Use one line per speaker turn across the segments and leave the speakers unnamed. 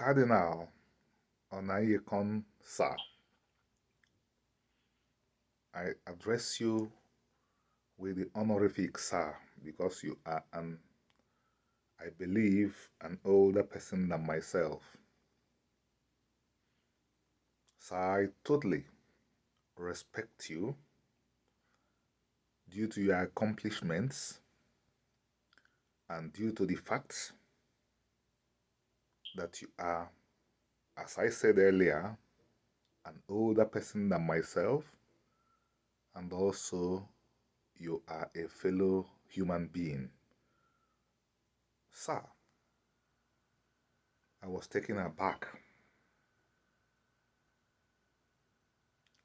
Cardinal Onaiyekan, sir, I address you with the honorific sir because you are I believe, an older person than myself. Sir, I totally respect you due to your accomplishments and due to the fact that you are, as I said earlier, an older person than myself, and also you are a fellow human being. Sir, I was taken aback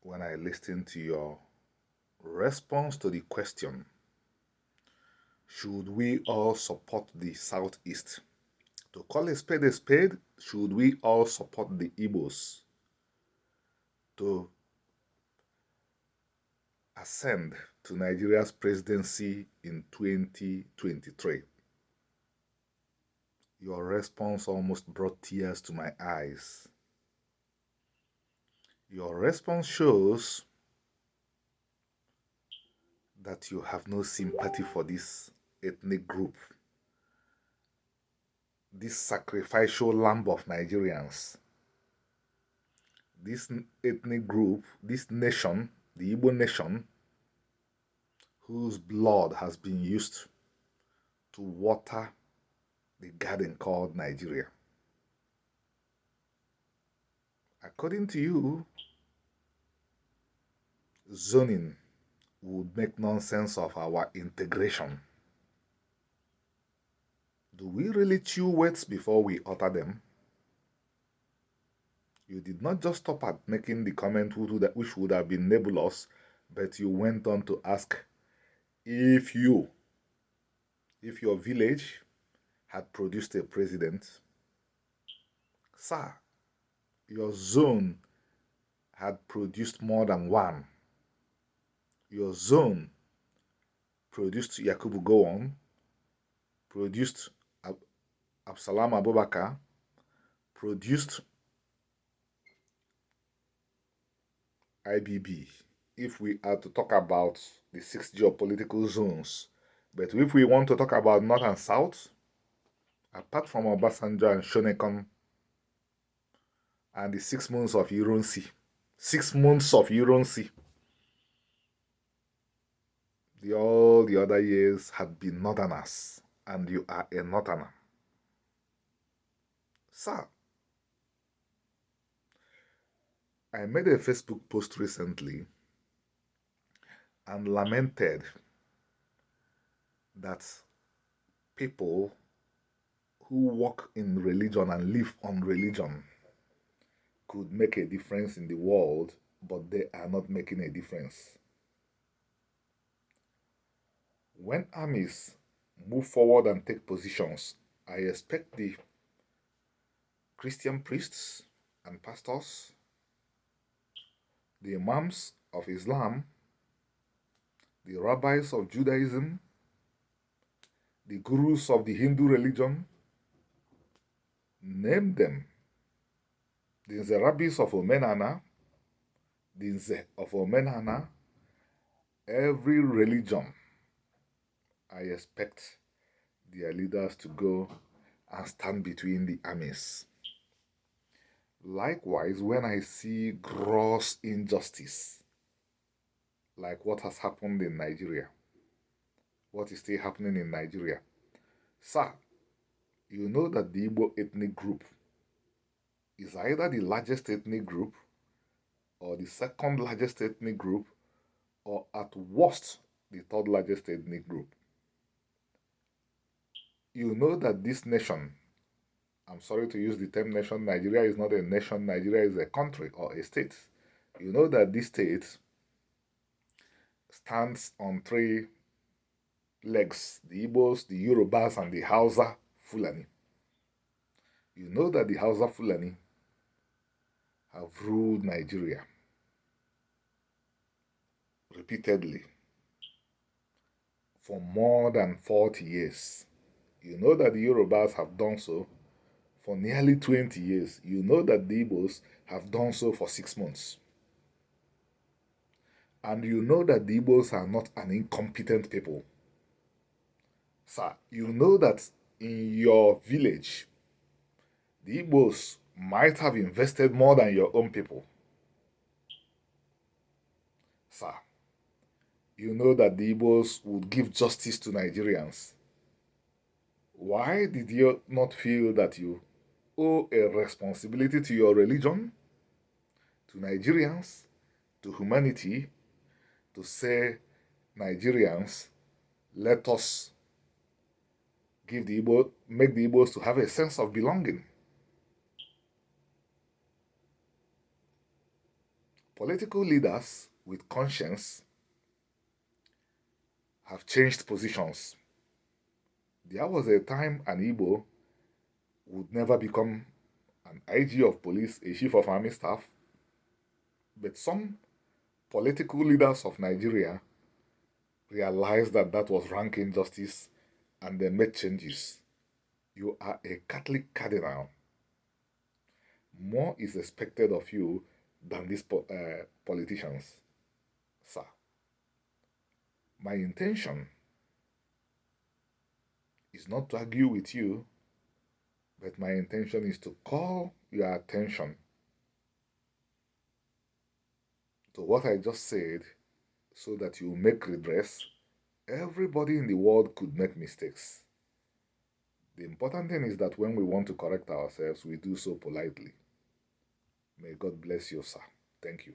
when I listened to your response to the question, should we all support the Southeast? To call a spade, should we all support the Igbos to ascend to Nigeria's presidency in 2023? Your response almost brought tears to my eyes. Your response shows that you have no sympathy for this ethnic group, this sacrificial lamb of Nigerians, this ethnic group, this nation, the Igbo nation, whose blood has been used to water the garden called Nigeria. According to you, zoning would make nonsense of our integration. Do we really chew words before we utter them? You did not just stop at making the comment which would have been nebulous, but you went on to ask if your village had produced a president. Sir, your zone had produced more than one. Your zone produced Yakubu Gowon, produced Absalam Abubakar, produced IBB, if we are to talk about the 6 geopolitical zones. But if we want to talk about North and South, apart from Obasanjo and Shonekan and the 6 months of Ironsi, 6 months of Ironsi, all the other years had been Northerners, and you are a Northerner. Sir, I made a Facebook post recently and lamented that people who work in religion and live on religion could make a difference in the world, but they are not making a difference. When armies move forward and take positions, I expect the Christian priests and pastors, the imams of Islam, the rabbis of Judaism, the gurus of the Hindu religion, name them, the Nz'r Remy of Omenana, the Nze of Omenana, every religion, I expect their leaders to go and stand between the armies. Likewise, when I see gross injustice, like what has happened in Nigeria, what is still happening in Nigeria, sir, you know that the Igbo ethnic group is either the largest ethnic group or the second largest ethnic group, or at worst, the third largest ethnic group. You know that this nation, I'm sorry to use the term nation, Nigeria is not a nation, Nigeria is a country or a state. You know that this state stands on 3 legs, the Igbos, the Yorubas, and the Hausa Fulani. You know that the Hausa Fulani have ruled Nigeria repeatedly for more than 40 years. You know that the Yorubas have done so for nearly 20 years. You know that the Igbos have done so for 6 months. And you know that the Igbos are not an incompetent people. Sir, you know that in your village, the Igbos might have invested more than your own people. Sir, you know that the Igbos would give justice to Nigerians. Why did you not feel that you owe a responsibility to your religion, to Nigerians, to humanity, to say, Nigerians, let us make the Igbos to have a sense of belonging? Political leaders with conscience have changed positions. There was a time an Igbo would never become an IG of police, a chief of army staff, but some political leaders of Nigeria realized that that was rank injustice and they made changes. You are a Catholic cardinal. More is expected of you than these politicians. Sir, my intention is not to argue with you, but my intention is to call your attention to what I just said so that you make redress. Everybody in the world could make mistakes. The important thing is that when we want to correct ourselves, we do so politely. May God bless you, sir. Thank you.